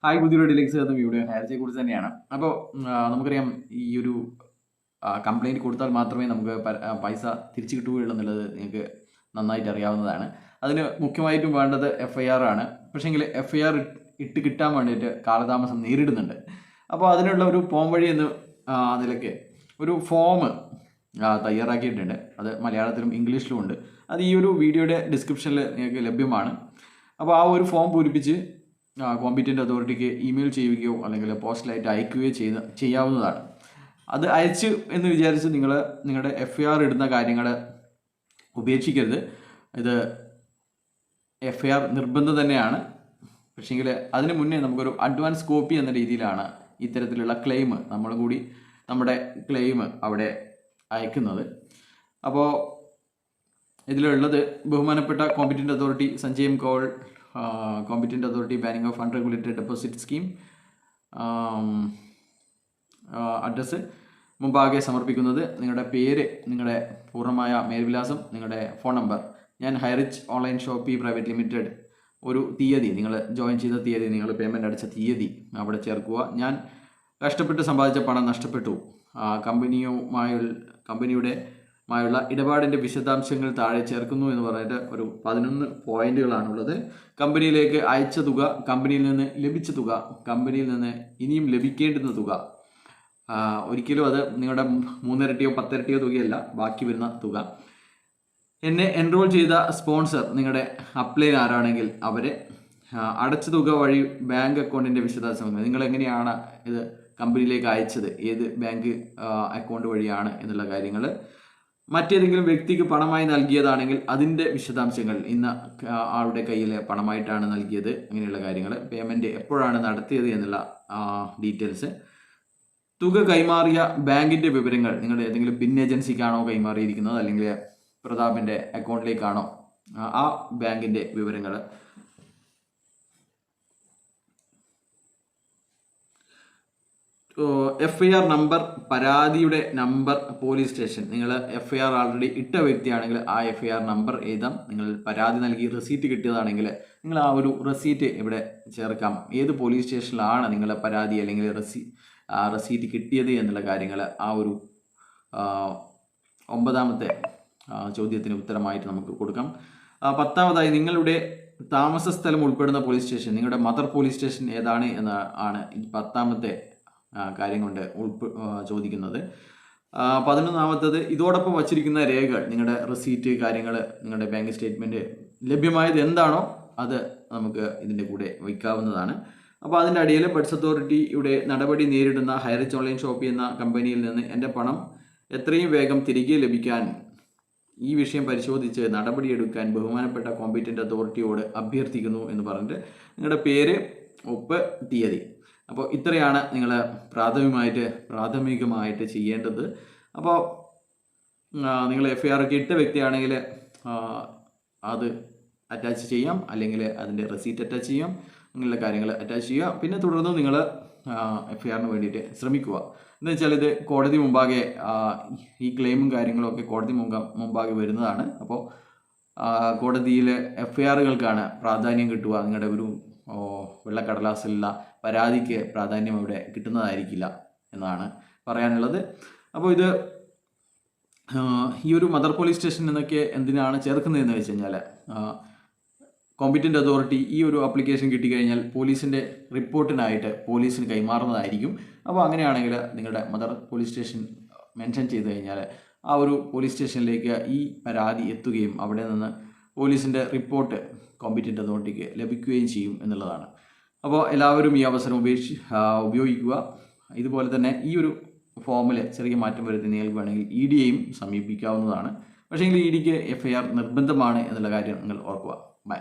Hi, പുതിയൊരു വീഡിയോയിലേക്ക് എന്ന വീഡിയോ ഹയർച്ചയെ കുറിച്ച് തന്നെയാണ്. അപ്പോൾ നമുക്കറിയാം, ഈ ഒരു കംപ്ലയിൻറ്റ് കൊടുത്താൽ മാത്രമേ നമുക്ക് പൈസ തിരിച്ചു കിട്ടുകയുള്ളൂ എന്നുള്ളത് നിങ്ങൾക്ക് നന്നായിട്ട് അറിയാവുന്നതാണ്. അതിന് മുഖ്യമായിട്ടും വേണ്ടത് FIR ആണ്. പക്ഷേങ്കിൽ FIR ഇട്ട് കിട്ടാൻ വേണ്ടിയിട്ട് കാലതാമസം നേരിടുന്നുണ്ട്. അപ്പോൾ അതിനുള്ള ഒരു പോം വഴി എന്ന് അതിലൊക്കെ ഒരു ഫോം തയ്യാറാക്കിയിട്ടുണ്ട്. അത് മലയാളത്തിലും ഇംഗ്ലീഷിലും ഉണ്ട്. അത് ഈ ഒരു വീഡിയോയുടെ ഡിസ്ക്രിപ്ഷനിൽ നിങ്ങൾക്ക് ലഭ്യമാണ്. അപ്പോൾ ആ ഒരു ഫോം പൂരിപ്പിച്ച് കോമ്പീറ്റൻ്റ് അതോറിറ്റിക്ക് ഇമെയിൽ ചെയ്യുകയോ അല്ലെങ്കിൽ പോസ്റ്റലായിട്ട് അയക്കുകയോ ചെയ്യാവുന്നതാണ്. അത് അയച്ചു എന്ന് വിചാരിച്ച് നിങ്ങളുടെ FIR ഇടുന്ന കാര്യങ്ങൾ ഉപേക്ഷിക്കരുത്. ഇത് FIR നിർബന്ധം തന്നെയാണ്. പക്ഷേങ്കിൽ അതിന് മുന്നേ നമുക്കൊരു അഡ്വാൻസ് കോപ്പി എന്ന രീതിയിലാണ് ഇത്തരത്തിലുള്ള ക്ലെയിം നമ്മളും കൂടി നമ്മുടെ ക്ലെയിം അവിടെ അയക്കുന്നത്. അപ്പോൾ ഇതിലുള്ളത് ബഹുമാനപ്പെട്ട competent authority Sanjay M Kaul, competent authority banning of unregulated deposit scheme, address മുമ്പാകെ സമർപ്പിക്കുന്നത് നിങ്ങളുടെ പേര്, നിങ്ങളുടെ പൂർണ്ണമായ മേൽവിലാസം, നിങ്ങളുടെ ഫോൺ നമ്പർ. ഞാൻ Highrich online Shopee private limited ഒരു തീയതി, നിങ്ങൾ ജോയിൻ ചെയ്ത തീയതി, നിങ്ങൾ പേയ്മെൻറ്റ് അടിച്ച തീയതി അവിടെ ചേർക്കുക. ഞാൻ കഷ്ടപ്പെട്ട് സമ്പാദിച്ച പണം നഷ്ടപ്പെട്ടു, കമ്പനിയുടെമായുള്ള ഇടപാടിൻ്റെ വിശദാംശങ്ങൾ താഴെ ചേർക്കുന്നു എന്ന് പറഞ്ഞിട്ട് ഒരു 11 പോയിന്റുകളാണുള്ളത്. കമ്പനിയിലേക്ക് അയച്ച തുക, കമ്പനിയിൽ നിന്ന് ലഭിച്ച തുക, കമ്പനിയിൽ നിന്ന് ഇനിയും ലഭിക്കേണ്ടുന്ന തുക, ഒരിക്കലും അത് നിങ്ങളുടെ 3 ഇരട്ടിയോ 10 ഇരട്ടിയോ തുകയല്ല, ബാക്കി വരുന്ന തുക. എന്നെ എൻറോൾ ചെയ്ത സ്പോൺസർ, നിങ്ങളുടെ അപ്ലൈൻ ആരാണെങ്കിൽ അവരെ, അടച്ച തുക വഴി ബാങ്ക് അക്കൗണ്ടിൻ്റെ വിശദാംശങ്ങൾ, നിങ്ങൾ എങ്ങനെയാണ് ഇത് കമ്പനിയിലേക്ക് അയച്ചത്, ഏത് ബാങ്ക് അക്കൗണ്ട് വഴിയാണ് എന്നുള്ള കാര്യങ്ങൾ, മറ്റേതെങ്കിലും വ്യക്തിക്ക് പണമായി നൽകിയതാണെങ്കിൽ അതിൻ്റെ വിശദാംശങ്ങൾ, ഇന്ന ആളുടെ കയ്യിൽ പണമായിട്ടാണ് നൽകിയത്, അങ്ങനെയുള്ള കാര്യങ്ങൾ, പേയ്മെൻറ്റ് എപ്പോഴാണ് നടത്തിയത് എന്നുള്ള ഡീറ്റെയിൽസ്, തുക കൈമാറിയ ബാങ്കിൻ്റെ വിവരങ്ങൾ, നിങ്ങളുടെ ഏതെങ്കിലും പിൻ ഏജൻസിക്കാണോ കൈമാറിയിരിക്കുന്നത് അല്ലെങ്കിൽ പ്രതാപിൻ്റെ അക്കൗണ്ടിലേക്കാണോ, ആ ബാങ്കിൻ്റെ വിവരങ്ങൾ, FIR നമ്പർ, പരാതിയുടെ നമ്പർ, പോലീസ് സ്റ്റേഷൻ. നിങ്ങൾ FIR ആൾറെഡി ഇട്ട വ്യക്തിയാണെങ്കിൽ ആ FIR നമ്പർ എഴുതാം. നിങ്ങൾ പരാതി നൽകി റെസീറ്റ് കിട്ടിയതാണെങ്കിൽ നിങ്ങൾ ആ ഒരു റെസീറ്റ് ഇവിടെ ചേർക്കാം. ഏത് പോലീസ് സ്റ്റേഷനിലാണ് നിങ്ങളുടെ പരാതി അല്ലെങ്കിൽ റെസീറ്റ് കിട്ടിയത് എന്നുള്ള കാര്യങ്ങൾ ആ ഒരു 9ാമത്തെ ചോദ്യത്തിന് ഉത്തരമായിട്ട് നമുക്ക് കൊടുക്കാം. 10ാമതായി നിങ്ങളുടെ താമസ സ്ഥലം ഉൾപ്പെടുന്ന പോലീസ് സ്റ്റേഷൻ, നിങ്ങളുടെ മദർ പോലീസ് സ്റ്റേഷൻ ഏതാണ് എന്നാണ് ഈ 10ാമത്തെ കാര്യം കൊണ്ട് ചോദിക്കുന്നത്. 11ാമത്തത് ഇതോടൊപ്പം വച്ചിരിക്കുന്ന രേഖകൾ, നിങ്ങളുടെ റെസീറ്റ് കാര്യങ്ങൾ, നിങ്ങളുടെ ബാങ്ക് സ്റ്റേറ്റ്മെൻറ്റ് ലഭ്യമായത് എന്താണോ അത് നമുക്ക് ഇതിൻ്റെ കൂടെ വയ്ക്കാവുന്നതാണ്. അപ്പോൾ അതിൻ്റെ അടിയിൽ ബഡ്സ് അതോറിറ്റിയുടെ നടപടി നേരിടുന്ന ഹൈറിച്ച് ഓൺലൈൻ ഷോപ്പി എന്ന കമ്പനിയിൽ നിന്ന് എൻ്റെ പണം എത്രയും വേഗം തിരികെ ലഭിക്കാൻ ഈ വിഷയം പരിശോധിച്ച് നടപടിയെടുക്കാൻ ബഹുമാനപ്പെട്ട കോമ്പീറ്റൻ്റ് അതോറിറ്റിയോട് അഭ്യർത്ഥിക്കുന്നു എന്ന് പറഞ്ഞിട്ട് നിങ്ങളുടെ പേര്, ഒപ്പ്, തീയതി. അപ്പോൾ ഇത്രയാണ് നിങ്ങൾ പ്രാഥമികമായിട്ട് ചെയ്യേണ്ടത്. അപ്പോൾ നിങ്ങൾ FIR ഒക്കെ ഇട്ട വ്യക്തിയാണെങ്കിൽ അത് അറ്റാച്ച് ചെയ്യാം, അല്ലെങ്കിൽ അതിൻ്റെ റെസീറ്റ് അറ്റാച്ച് ചെയ്യാം, അങ്ങനെയുള്ള കാര്യങ്ങൾ അറ്റാച്ച് ചെയ്യുക. പിന്നെ തുടർന്ന് നിങ്ങൾ FIRന് വേണ്ടിയിട്ട് ശ്രമിക്കുക. എന്ന് വെച്ചാൽ ഇത് കോടതി മുമ്പാകെ ഈ ക്ലെയിമും കാര്യങ്ങളൊക്കെ കോടതി മുമ്പാകെ വരുന്നതാണ്. അപ്പോൾ കോടതിയിൽ FIRകൾക്കാണ് പ്രാധാന്യം കിട്ടുക. നിങ്ങളുടെ ഒരു വെള്ളക്കടലാസിലുള്ള പരാതിക്ക് പ്രാധാന്യം ഇവിടെ കിട്ടുന്നതായിരിക്കില്ല എന്നാണ് പറയാനുള്ളത്. അപ്പോൾ ഇത് ഈ ഒരു മദർ പോലീസ് സ്റ്റേഷൻ എന്നൊക്കെ എന്തിനാണ് ചേർക്കുന്നതെന്ന് വെച്ച് കഴിഞ്ഞാൽ, കോമ്പീറ്റൻ്റ് അതോറിറ്റി ഈ ഒരു ആപ്ലിക്കേഷൻ കിട്ടിക്കഴിഞ്ഞാൽ പോലീസിൻ്റെ റിപ്പോർട്ടിനായിട്ട് പോലീസിന് കൈമാറുന്നതായിരിക്കും. അപ്പോൾ അങ്ങനെയാണെങ്കിൽ നിങ്ങളുടെ മദർ പോലീസ് സ്റ്റേഷൻ മെൻഷൻ ചെയ്ത് കഴിഞ്ഞാൽ ആ ഒരു പോലീസ് സ്റ്റേഷനിലേക്ക് ഈ പരാതി എത്തുകയും അവിടെ നിന്ന് പോലീസിൻ്റെ റിപ്പോർട്ട് കോമ്പീറ്റൻ്റ് അതോറിറ്റിക്ക് ലഭിക്കുകയും ചെയ്യും എന്നുള്ളതാണ്. അപ്പോൾ എല്ലാവരും ഈ അവസരം ഉപയോഗിക്കുക. ഇതുപോലെ തന്നെ ഈ ഒരു ഫോമിൽ ചെറിയ മാറ്റം വരുത്തി നിങ്ങൾക്ക് വേണമെങ്കിൽ EDയെയും സമീപിക്കാവുന്നതാണ്. പക്ഷേ EDക്ക് FIR നിർബന്ധമാണ് എന്നുള്ള കാര്യം നിങ്ങൾ ഓർക്കുക. ബൈ.